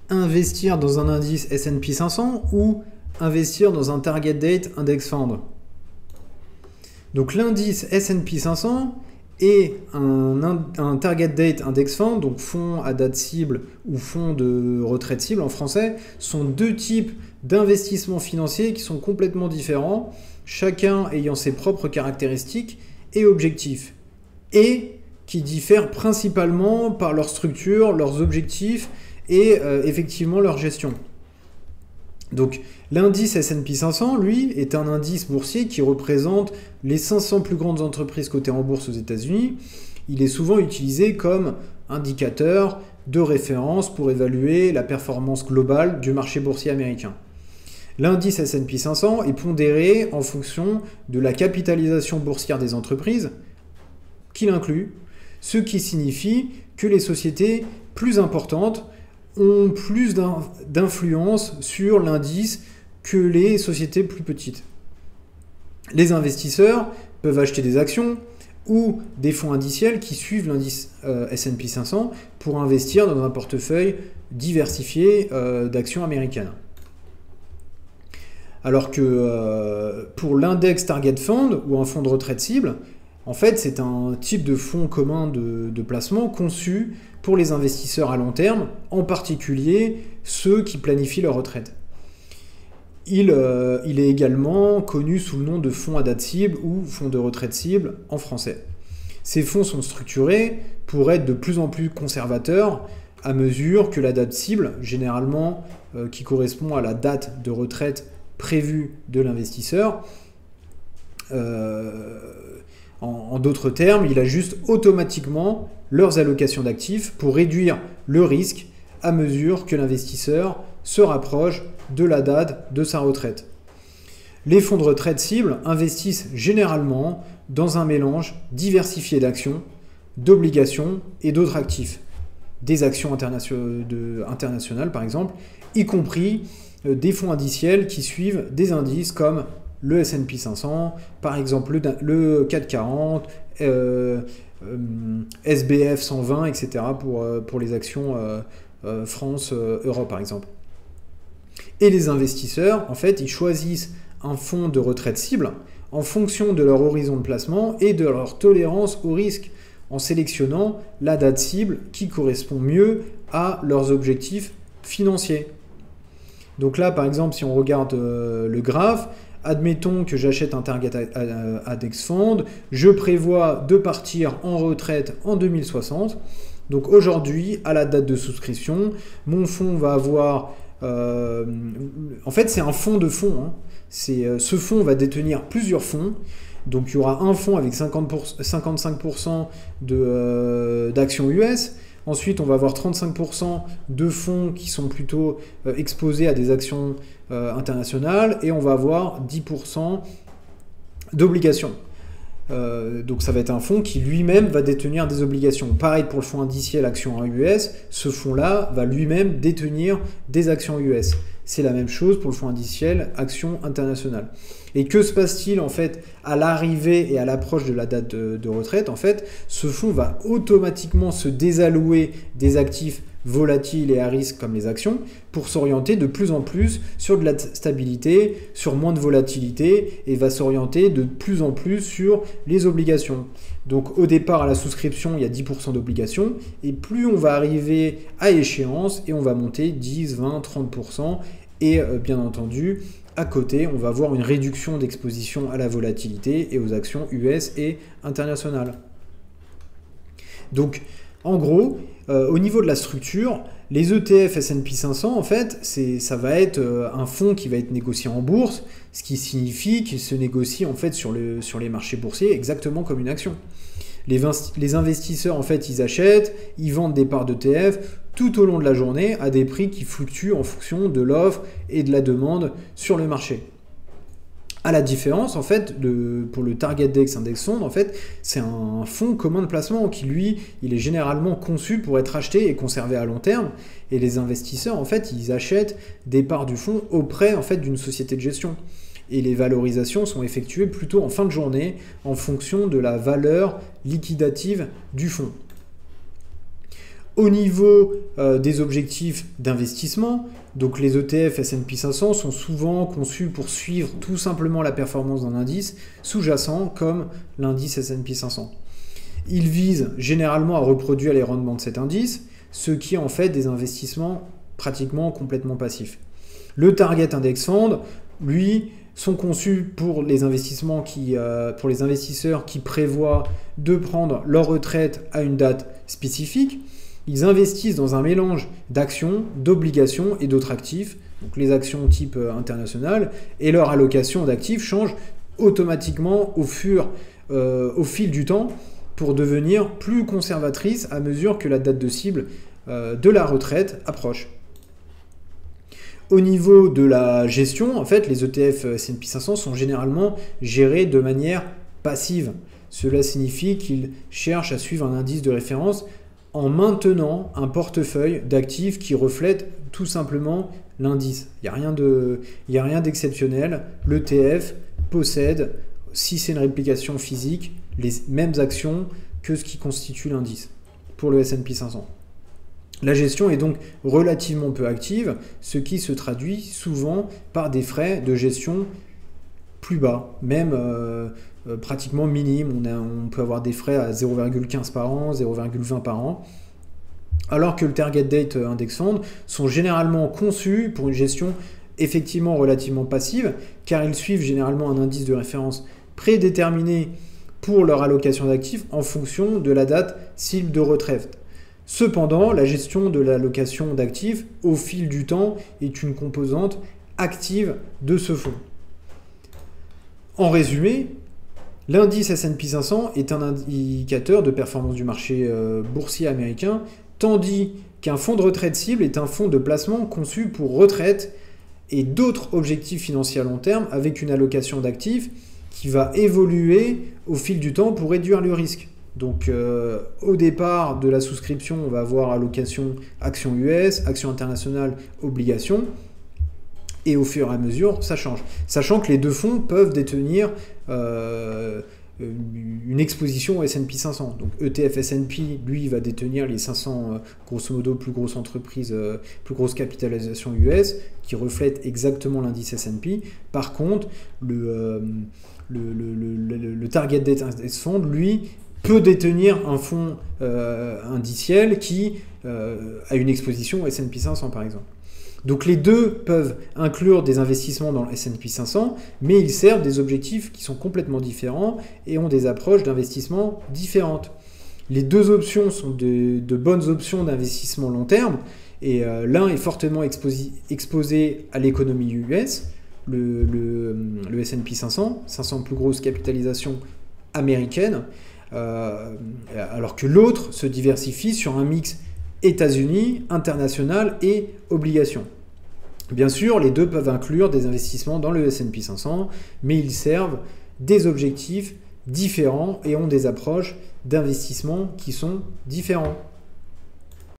investir dans un indice S&P 500 ou investir dans un Target Date Index Fund. Donc l'indice S&P 500 et un Target Date Index Fund, donc fonds à date cible ou fonds de retraite cible en français, sont deux types d'investissements financiers qui sont complètement différents, chacun ayant ses propres caractéristiques et objectifs, et qui diffèrent principalement par leur structure, leurs objectifs et effectivement leur gestion. Donc l'indice S&P 500, lui, est un indice boursier qui représente les 500 plus grandes entreprises cotées en bourse aux États-Unis. Il est souvent utilisé comme indicateur de référence pour évaluer la performance globale du marché boursier américain. L'indice S&P 500 est pondéré en fonction de la capitalisation boursière des entreprises qu'il inclut, ce qui signifie que les sociétés plus importantes ont plus d'influence sur l'indice que les sociétés plus petites. Les investisseurs peuvent acheter des actions ou des fonds indiciels qui suivent l'indice S&P 500 pour investir dans un portefeuille diversifié d'actions américaines. Alors que pour l'index Target Fund ou un fonds de retraite cible, en fait, c'est un type de fonds commun de placement conçu pour les investisseurs à long terme, en particulier ceux qui planifient leur retraite. Il est également connu sous le nom de fonds à date cible ou fonds de retraite cible en français. Ces fonds sont structurés pour être de plus en plus conservateurs à mesure que la date cible, généralement qui correspond à la date de retraite prévue de l'investisseur, en d'autres termes, il ajuste automatiquement leurs allocations d'actifs pour réduire le risque à mesure que l'investisseur se rapproche de la date de sa retraite. Les fonds de retraite cible investissent généralement dans un mélange diversifié d'actions, d'obligations et d'autres actifs. Des actions internationales par exemple, y compris des fonds indiciels qui suivent des indices comme le S&P 500, par exemple le CAC 40, SBF 120, etc. pour les actions France, Europe par exemple. Et les investisseurs, en fait, ils choisissent un fonds de retraite cible en fonction de leur horizon de placement et de leur tolérance au risque, en sélectionnant la date cible qui correspond mieux à leurs objectifs financiers. Donc là, par exemple, si on regarde le graphe, admettons que j'achète un Target Index Fund, je prévois de partir en retraite en 2060. Donc aujourd'hui, à la date de souscription, mon fonds va avoir... en fait, c'est un fonds de fonds. Hein. Ce fonds va détenir plusieurs fonds. Donc il y aura un fonds avec 55% d'actions US. Ensuite, on va avoir 35% de fonds qui sont plutôt exposés à des actions internationales et on va avoir 10% d'obligations. Donc ça va être un fonds qui lui-même va détenir des obligations. Pareil pour le fonds indiciel actions US, ce fonds-là va lui-même détenir des actions US. C'est la même chose pour le fonds indiciel actions internationales. Et que se passe-t-il en fait à l'arrivée et à l'approche de la date de retraite? En fait, ce fonds va automatiquement se désallouer des actifs volatiles et à risque comme les actions pour s'orienter de plus en plus sur de la stabilité, sur moins de volatilité et va s'orienter de plus en plus sur les obligations. Donc au départ à la souscription, il y a 10% d'obligations et plus on va arriver à échéance et on va monter 10, 20, 30% et bien entendu à côté, on va avoir une réduction d'exposition à la volatilité et aux actions US et internationales. Donc, en gros, au niveau de la structure, les ETF S&P 500, en fait, ça va être un fonds qui va être négocié en bourse, ce qui signifie qu'il se négocie en fait sur les marchés boursiers exactement comme une action. Les investisseurs, en fait, ils achètent, ils vendent des parts d'ETF tout au long de la journée à des prix qui fluctuent en fonction de l'offre et de la demande sur le marché. À la différence, en fait, pour le Target Date Index Fund, en fait, c'est un fonds commun de placement qui, lui, il est généralement conçu pour être acheté et conservé à long terme. Et les investisseurs, en fait, ils achètent des parts du fonds auprès, en fait, d'une société de gestion. Et les valorisations sont effectuées plutôt en fin de journée en fonction de la valeur liquidative du fonds. Au niveau des objectifs d'investissement, donc les ETF S&P 500 sont souvent conçus pour suivre tout simplement la performance d'un indice sous-jacent comme l'indice S&P 500. Ils visent généralement à reproduire les rendements de cet indice, ce qui en fait des investissements pratiquement complètement passifs. Le Target Index Fund, lui, sont conçus pour les investissements pour les investisseurs qui prévoient de prendre leur retraite à une date spécifique. Ils investissent dans un mélange d'actions, d'obligations et d'autres actifs, donc les actions type international, et leur allocation d'actifs change automatiquement au fil du temps pour devenir plus conservatrice à mesure que la date de cible de la retraite approche. Au niveau de la gestion, en fait, les ETF S&P 500 sont généralement gérés de manière passive. Cela signifie qu'ils cherchent à suivre un indice de référence en maintenant un portefeuille d'actifs qui reflète tout simplement l'indice. Il n'y a rien d'exceptionnel. L'ETF possède, si c'est une réplication physique, les mêmes actions que ce qui constitue l'indice pour le S&P 500. La gestion est donc relativement peu active, ce qui se traduit souvent par des frais de gestion plus bas, même pratiquement minimes. On peut avoir des frais à 0,15 par an, 0,20 par an, alors que le Target Date Index Fund sont généralement conçus pour une gestion effectivement relativement passive, car ils suivent généralement un indice de référence prédéterminé pour leur allocation d'actifs en fonction de la date cible de retraite. Cependant, la gestion de l'allocation d'actifs au fil du temps est une composante active de ce fonds. En résumé, l'indice S&P 500 est un indicateur de performance du marché boursier américain, tandis qu'un fonds de retraite cible est un fonds de placement conçu pour retraite et d'autres objectifs financiers à long terme avec une allocation d'actifs qui va évoluer au fil du temps pour réduire le risque. Donc au départ de la souscription, on va avoir allocation actions US, actions internationales, obligations. Et au fur et à mesure, ça change. Sachant que les deux fonds peuvent détenir une exposition au S&P 500. Donc ETF S&P, lui, va détenir les 500, grosso modo, plus grosses entreprises, plus grosse capitalisation US, qui reflètent exactement l'indice S&P. Par contre, le Target Date Index Fund, lui, peut détenir un fonds indiciel qui a une exposition au S&P 500, par exemple. Donc les deux peuvent inclure des investissements dans le S&P 500, mais ils servent des objectifs qui sont complètement différents et ont des approches d'investissement différentes. Les deux options sont de bonnes options d'investissement long terme, et l'un est fortement exposé à l'économie US, le S&P 500, 500 plus grosses capitalisations américaines, alors que l'autre se diversifie sur un mix États-Unis, international et obligations. Bien sûr, les deux peuvent inclure des investissements dans le S&P 500, mais ils servent des objectifs différents et ont des approches d'investissement qui sont différents.